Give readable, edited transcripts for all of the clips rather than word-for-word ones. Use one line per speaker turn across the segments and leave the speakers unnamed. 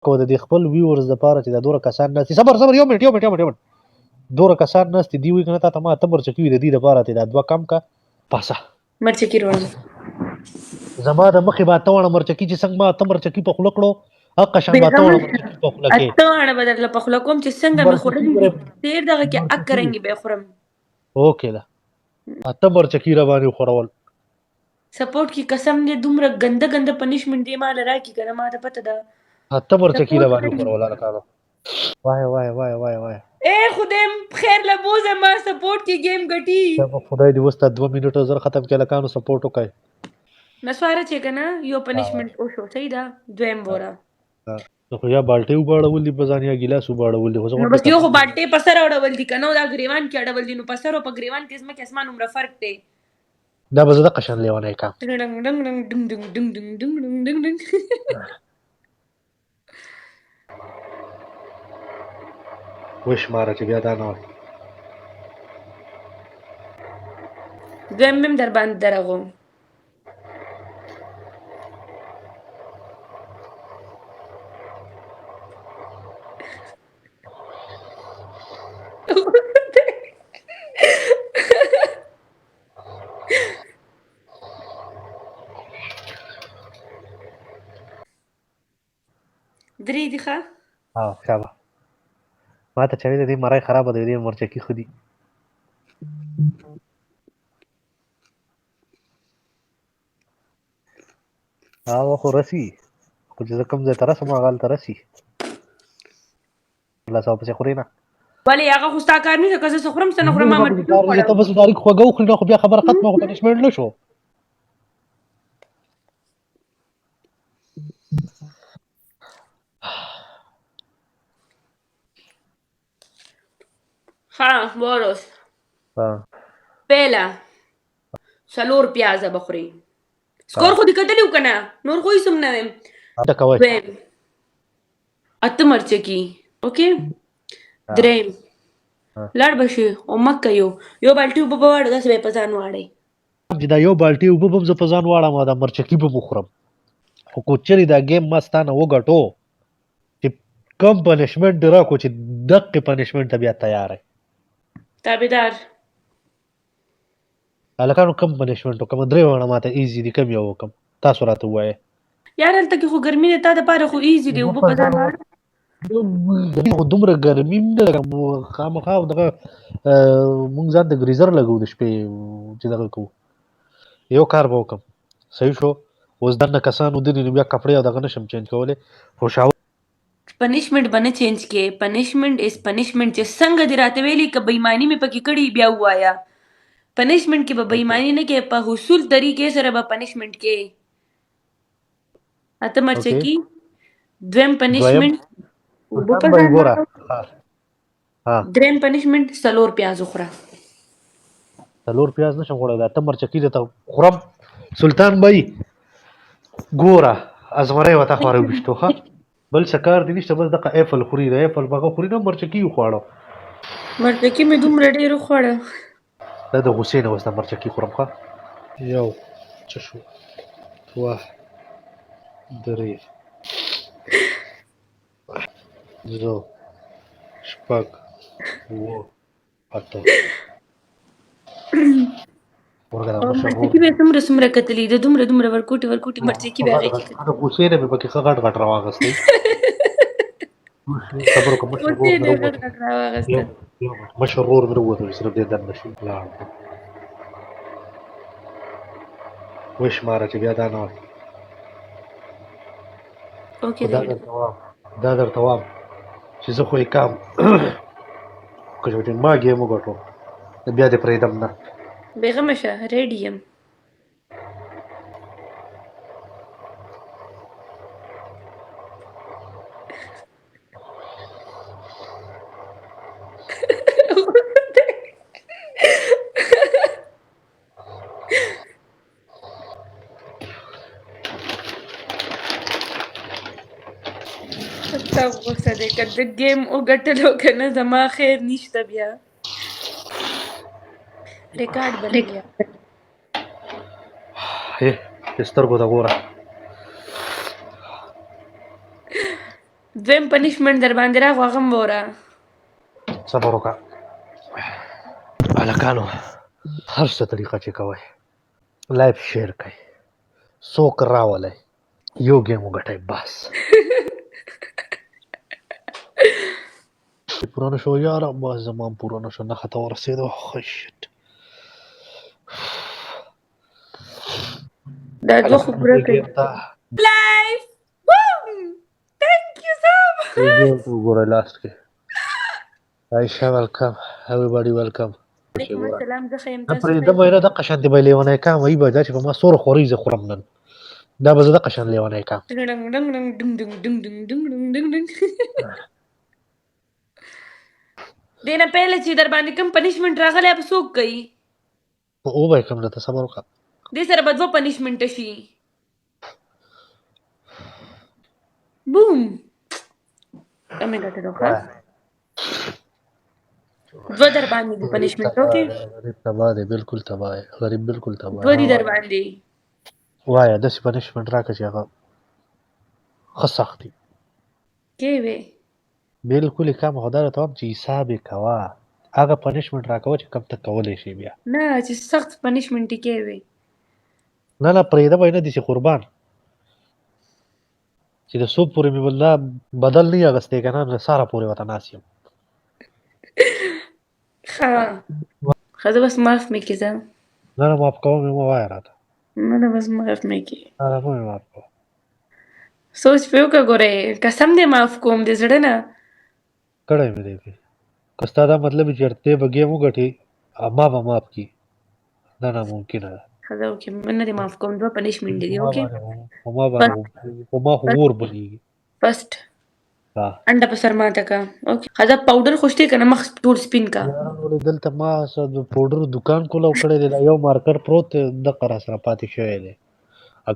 کو د دې خپل ویورز لپاره چې دا دوره کسان ناست دي. صبر یو منټ دوره کسان ناست دي وایي که نه تا ته ما اته مرچکي وي د دې لپاره چې دا دوه کم کا پاسه
مرچکي روړم
زما د مخې به اته واړه مرچکي چې څنګه ما اته مرچکي په خوله کړو هغه شان به اته واړه مرچکي په خوله کې
اته واړه به درله په خوله کوم چې څنګه مې خوړلي ډېر دغه کې اکرنګې به یې خورم.
اوکې ده اته مرچکي را باندې وخوړول
سپورټ کې قسم دې دومره ګنده پنشمنټ دی مال راکړي که نه ما ته پته ده
اته مرچکي را باندې وخوړول هلکانو وای
ای خدایم خیر له بوزه ما سپورټ کې گیم ګټي
خدای دې اوس ته 2 منټه زر ختم کړه هلکانو سپورټ وکړئ
نسواره چې که نه یو پنشمنټ وشو صحیح ده دویم بوره
خو یا بالټۍ وباړول دي په ځان یا ګیلاس وباړول دي
نو بس یو خو بالټۍ په سر اړول دي که نه دا ګریوان کې اړول دي نو په سر او په ګریوان کې ځمکې اسمان عمره فرق دی
دا به زه دقه شان لیونی کړم
ډنګ ډنګ ډنګ ډنګ ډنګ ډنګ ډنګ ډنګ ډنګ ډنګ
وشماره چې بیا دا نه وای
دویم مې هم در باندې درغو درې دي ښه
شابه ما ته چا ویل دې مرۍ خرابه ده دې مرچکي ښه دي هغه خو رسي خو چې زه کوم ځای ته رسم هغه هلته رسي 1500 پسې خورې نه
ولې هغه خو ستا کار نشته که زه څه خورم څه نه خورم ما
مرچکي ته بس ډایرکټ خوږه وخوري نو خو بیا خبره ختمه خو پنشمنټ نه شو
ها بوروس پهلا 4 پیازه بخوري سکور خو دې کتلی و که نه نور خو هېڅ هم نه ویم دویم اته مرچکي اوکې دریم لړ به شي او مکه یو بالټي اوبه به واړو داسې به یې په ځان واړئ
چې دا یو بالټي اوبه به هم زه په ځان واړم او دا مرچکي به وخورم خو که چېرې دا ګیم ما ستا نه وګټو چې کم پنشمنټ دې راکړو چې دقې پنشمنټ ته بیا تیار یې
تابعدار
هلکانو کم پنشمنټ وکړم درې واړه ماته ایزي دي کم یو وکړم تاسو راته ووایئ
یار هلته کې خو ګرمي دی تا دپاره خو ایزي دی اوبه په ځان واړه
خو دومره ګرمي هم نه لګم خامخا دغه مونږ ځان ته ګریزر لګو د شپې چې دغه کوو یو کار به وکړم صحیح شو اوس دننه کسان ودرې نو بیا کپړې او دغه نشم چینج کولی خو شاور
پنشمنټ به نه چینج کې پنشمنټ از پنشمنټ چې څنګه دې راته ویلي که بېایماني مې پکې کړي بیا ووایه پنشمنټ کې به بېایماني نه کې په حصول طریقې سره به پنشمنټ کې اته مرچکي دویم پنشمنټ اوبه په ځان واړو دریم پنشمنټ 4 پیاز وخوره
4 پیاز نشم خوړلی دا اته مرچکي درته خورم سلطان بھائی ګوره ازمری ورته خو راویشتو ښه بل څه کار دې نشته بس دغه ایفل خوري د ایفل بغه خوري نه مرچکي وخواړه
مرچکي مې دومره ډېر وخوړه
دا د غوسې نه اوس د مرچکي خورم ښه یو څه شو 2 3 زه شپږ 7 8
مرچکي به څومره کتلي د دومره ورکوټي مرچکي به هغې کې
د غوسې نه مې پکې ښه غټ راواغستی خبرو کوم مشر ورور مې ووتل صرف دې دننه شو لاړ وشماره چې بیا دا نه وای دا درته وایم چې زه خو یې کام که چې ما ګیم وګټو بیا دې پرېږدم نه
بېغمه شه ریډي یم ستا غوسه دی که د ګیم وګټلو که نه زما خیر نشته بیا ریکارډ بل بیا
سترګو ته ګوره
دویم پنشمنټ در باندې راغو هغه هم وره.
صبر وکړه هلکانو، هر څه طریقه چې کوئ لایف شیر کړئ، څوک راولئ، یو ګیم وګټئ بس. پوره نه شو یاره، بس زما هم پوره نه شو، نښه ته ورسېدو. ښه شټ
دا دوه خو پوره کړي. لایف تhank you so much.
وګوره لاست کې عایشه ویلکم، everybody welcome.
وعلیکم السلام. زه ښه یم،
نه
تاسو ښه
پرېږده به یې نه دقه شانتې به یې لیونی کم، وایي به دا چې په ما سوړ خورۍ زه خورم نن، دا به زه دقه شان لیونی کم.
ډنګ ډنګ ډنګ ډنګ ډنګ ډنګ ډنګ ډنګ ډنګ ډنګ. دې نه پهله چې در باندې کوم پنشمنټ راغلی به څوک کوي؟
وبه یې کړم درته، صبر وکړه.
دې سره به دوه پنشمنټه شي. بوم مې ګټه وکړه. دوه در باندې دي پنشمنټ. اوکې
غریب تباه دی، بالکل تباه دی، غریب بالکل تباه.
دوه دي در باندې.
وایه داسې پنشمنټ راکړه چې هغه ښه سخت وي.
کې وې
بالکل یې کم، خو دا راته وایم چې حساب یې کوه، هغه پنشمنټ راکوه چې کوم ته کولی شي بیا.
نه چې سخت پنشمنټ یې کې وې.
نه نه پرېږده به یې نه داسې قربان چې د څو پورې مې والله بدل نه یې اخیستی که نه، ساره پورې ورته ناست یم.
ښه ښه زه بس معاف مې کړې ځه.
نه نه معاف کوم یې مه وایه راته.
نه نه بس معاف مې کړې.
نه نه مه مې معاف کوه.
سوچ پې وکړه ګورې، قسم دې معاف کوم د زړه نه.
کړی مې دی پې، که ستا دا مطلب وي چې دی به ګیم وګټي ما به معاف کړي، نه ناممکنه ده.
ښه زه اوکې نه دې معاف کوم، دوه پنشمنټ دي. اوکې
په ما خو اور بلېږي.
فسټ انډه په سر ماته کا. اوکې ښه زه پاوډر خو شته که نه مخ ټول سپین کا.
یاره دلته ما د پوډرو دکان کولاو کړی دی، دا یو مارکر پروت دی دغه راسره پاتې شوی دی.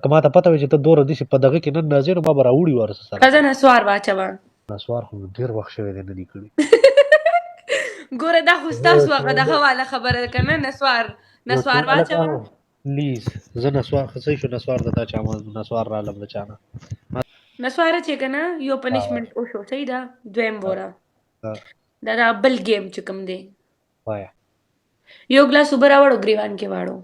که ما ته پته وي چې ته دومره داسې په دغه کې نن راځې نو ما به راوړي ورسره.
ښه زه نسوار واچوه.
نسوار خو ډېر وخت شوی دی نه دي کړي.
ګوره دا خو ستاسو هغه دغه والا خبره ده که نه. نسوار واچوه
پلیز. زه نسوار ښه صحیح شو، نسوار د تا چا نسوار رالم د چا نه.
نسواره چې که نه یو پنشمنټ وشو صحیح ده. دویم بوره دا بل ګیم چې کوم دی
وایه
یو ګلاس اوبه راوړو ګریوان کې واړو.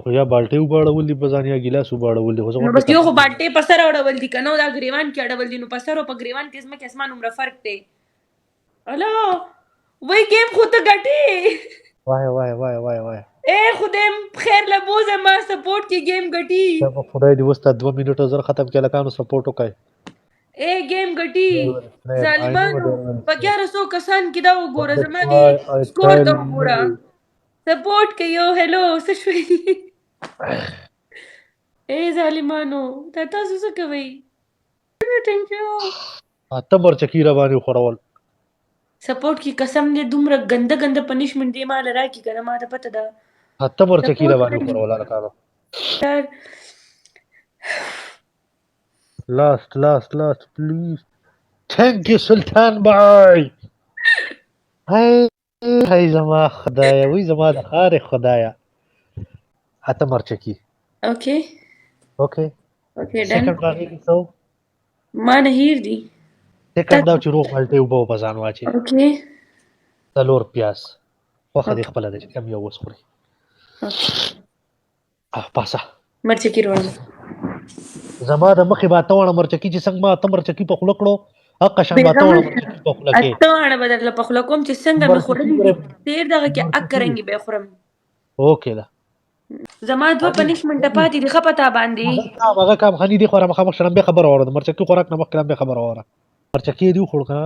خو یا بالټۍ اوبه اړول دي په ځان یا ګیلاس اوبه اړول دي.
نو بس یو خو بالټۍ په سر اړول دي که نه، دا ګریوان کې اړول دي. نو په سر او په ګریوان کې ځمکې اسمان عمره فرق دی. الا وای ګیم خو ته ګټې.
وایه وایه وایه وایه وایه
اے خدایم خیر لبوزه ما سپورټ کې ګیم ګټي.
خدای دې اوس ته 2 منټه زر ختم کړه لکانو سپورټ وکړي.
اے ګیم ګټي ظالمانو. په 1100 کسان کې دا وګوره زما دې سکور ته وګوره. سپورټ کوي یو هلو څه شوي. اے ظالمانو دا تاسو څه کوئ؟
اته مرچکي را باندې وخوړول.
سپورټ کې قسم دې دومره ګنده ګنده پنشمنټ دې ماله راکړي که نه ما ته پته ده.
اته مرچکي را باندې وخوړول هلکانو. لاست پلیز. تھینک یو سلطان بھائی. هی زما خدایه، وی زما د خارې خدایه. اته مرچکي.
اوکې ډن.
سیکنډ راغی کې څو
ما نه هیر دي.
سیکنډ دا چې روغ بالټۍ اوبه په ځان واچي.
اوکې
4 پیاز خوښه دې خپله ده چې کم یو وسخوري. پاسه
مرچکي روړم.
زما د مخې به اته واړه مرچکي چې څنګه ما اته مرچکي په خوله کړو هغه شان به اته واړه مرچکي په خوله کې.
اته واړه به درله په خوله کوم چې څنګه مې خوړلي ډېر دغه کې اک رنګې به یې خورم.
اوکې ده
زما دوه پنشمنټه پاتې دي ښه پتا باندې.
هغه کام خني دي خورم مخامخ شرم به خبره اوره. مرچکي خوراک نه مخکې به خبره اوره. مرچکي دی خور کا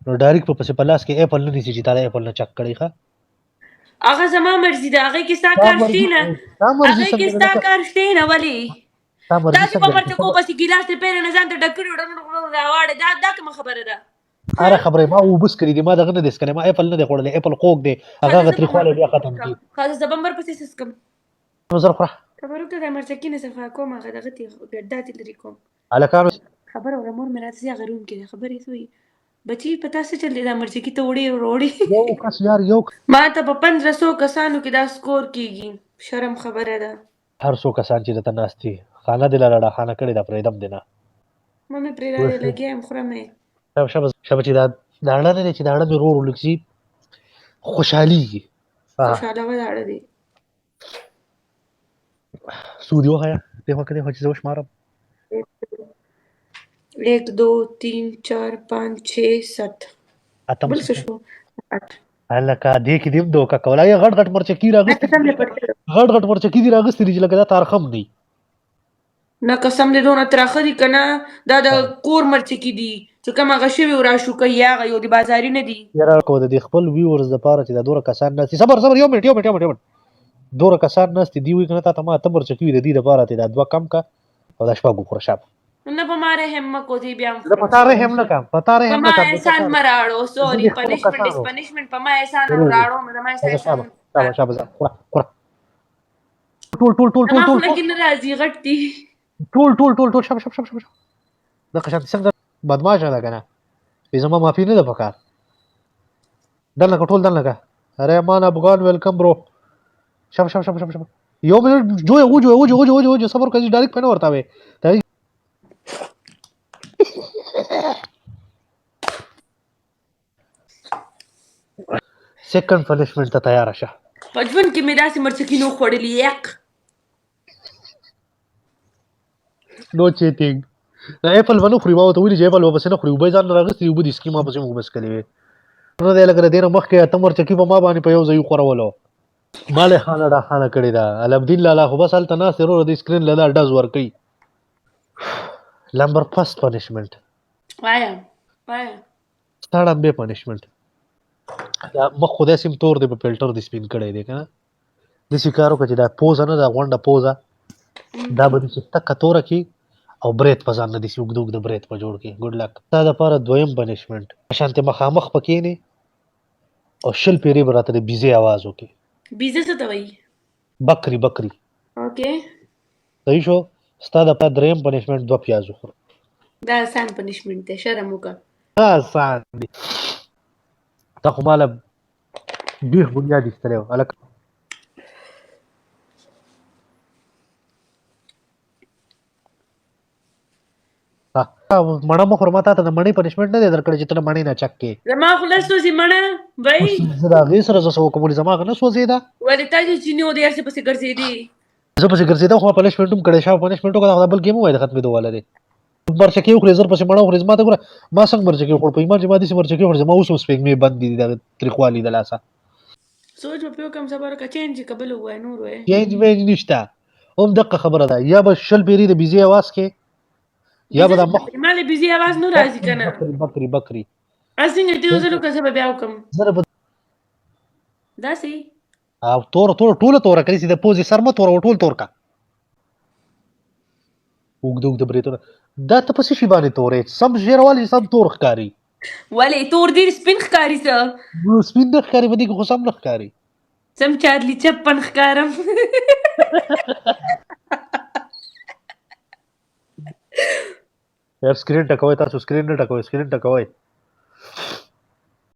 نو ډایرکټ په پسې پلاس کې اپل نه نیسي چې تا اپل نه چک کړی ښه.
هغه زما مرضي ده. هغه کې ستا کار شته نه. هغه کې ستا کار شته نه. ولې تاسو په مرچکو پسې ګیلاس ته پیره نه ځان ته ډک کړي راواړې دا کومه خبره ده؟
هره خبره ما اوبس کړي دي، ما دغه نه دي څکلی، ما اپل نه دی خوړلی. اپل خوږ دی، هغه تریخوالی بیا ختم کړي.
ښه زه بمبر پسې څښم.
نو زر خوره
خبره وکړه د مرچکي نه صفا کوم. هغه دغه ګډا تې لرې کوم.
هلکانو
خبره وکړه مور مې راته هغه روم کې ده خبرې څه بچي په تا څه چل دی دا مرچکي ته وړې
یو کس یار یو
ما ته په 1500 کسانو کې دا سکور کېږي. شرم خبره ده.
هر څو کسان چې درته ناست دي خانه دې له ډاډه خانه کړې ده پرېږدم دې نه.
ما مې پرې راځي لګیا یم خورم یې.
شابه چې دا اړه نه دی چې دا اړه مې ورو ورو لږ شي خوشحالېږي.
خوشحالوه دا اړه دی.
سود یې وښیه دې خوا که دې خوا چې زه وشمارم.
1 2 3 4 5 6 7
اتم
بل څه شو 8
هلکه دې کې دې هم دوکه کوله یې غټ غټ مرچکي راغستې
قسم دې پټ کړ.
غټ غټ مرچکي دي راغستې دي چې لکه دا تارخم دی.
نه قسم دې دونه تراخه دي که نه دا د کور مرچکي دي چې کوم هغه شوي و راشوکه یا هغه یو د بازاري نه دي.
یاره که د دې خپل ویورز دپاره چې دا دومره کسان ناست دي صبر یو منټ دومره کسان ناست دي وایي که نه تا ته ما اته مرچکي وي د دې دپاره چې دا دوه کم که او دا شپږ وخوره شابه.
نه په ما رحم مه کو دی بیا
زه په تا رحم نه کوم په تا
په
رحم
ما
نه کوم.
احسان مه راړو سوري پنشمنټ په ما احسان راړو مې د ما احسان
شابه خوره ټول
ما خو لکه نه راځي غټ دي
ټول شابه دغه شانتې څنګه بدماشه ده که نه بې زما معافي نه ده په کار. دلنکه ټول دلنکه اره مان افغان ویلکم برو شابه یو منټ جویه صبر کوه ډایرکټ په نه ورته وې سیکنډ پنشمنټ ته تیاره شه.
په ژوند کې مې داسې مرچکي نه خوړلي یک
نو چیټینګ دا اپل ونه خوري ما ورته ویلي چې اپل به پسې نه خوري اوبه یې ځان نه راغستې اوبه د سکي ما پسې موږ بس کړې وې نه دی لکه د دې نه مخکې اته مرچکي په ما باندې په یو ځای وخورولو ما له خانه ډاخانه کړې ده علمدین لالا خو بس هلته ناست دی وروره د سکرین له دا ډز ورکوي. نمبر فرست پنشمنټ
وایا
ستا ړمبې پنشمنټ دا مخ خو داسې هم تور دی په فلټر دې سپین کړی دی که نه داسې کار وکړه چې دا پوزه نه ده غونډه پوزه دا به دې چې تکه توره کړي او برید په ځان نه داسې اوږده اوږده برید په جوړ کړي. ګډ لک ستا دپاره دویم پنشمنټ شانتې مخامخ په کښېنې او 100 پیرې به راته د بیزې اواز وکړي.
بیزه څه ته وایي؟
بکري
اوکې
صحیح شو. ستا دپاره دریم پنشمنټ 2 پیاز وخوره.
دا آسان پنشمنټ دی شرم وکړه.
آسان دی تا خو ماله بیخ بنیاد ایستلی و هلکه مڼه مه خوره ما تا ته د مڼې پنشمنټ نه دی درکړی چې ته له مڼې نه چک کې
زما خو نه سوځي مڼه بی
زه د هغې سره زه څه وکړم ولې زما هغه نه سوځېده
ولې تا چې چیني و د هر څه پسې ګرځېدې
زه پسې ګرځېدم خو ما پنشمنټ هم کړی شابه پنشمنټ وکړه دا بل ګیم ووایه د ختمېدو والا دی. مرچکې وخورې زر پسې مڼه وخورې زما ته ګوره ما څنګه مرچکې وخوړ په ایمان چې ما داسې مرچکې وخورې زما اوس هم سپېږمې بند دي دغه تریخوالي د لاسه
سوچ به پې وکړم سبا که چینج که بل ووایه نور وایه
چینج وینج نشته هم دقه خبره ده یا به 100 پیرې د بیزې اواز کې یا به دا مخ
ما له بیزې اواز نه راځي که نه
بکري
څنګه دې وزلو که زه به بیا وکړم
زه به
داسې
او ټوله توره کړي چې د پوزې سر مه توره ټول تور کا اوږده بریتونه دا ته په څه شي باندې تورې سم ژیروالي سم تور ښکاري
ولې تور ډېر سپین ښکاري څه
سپین نه ښکاري په دې کې خو سم نه ښکاري
سم چارلي چپن ښکارم
یار سکرین ټکوئ تاسو سکرین نه ټکوئ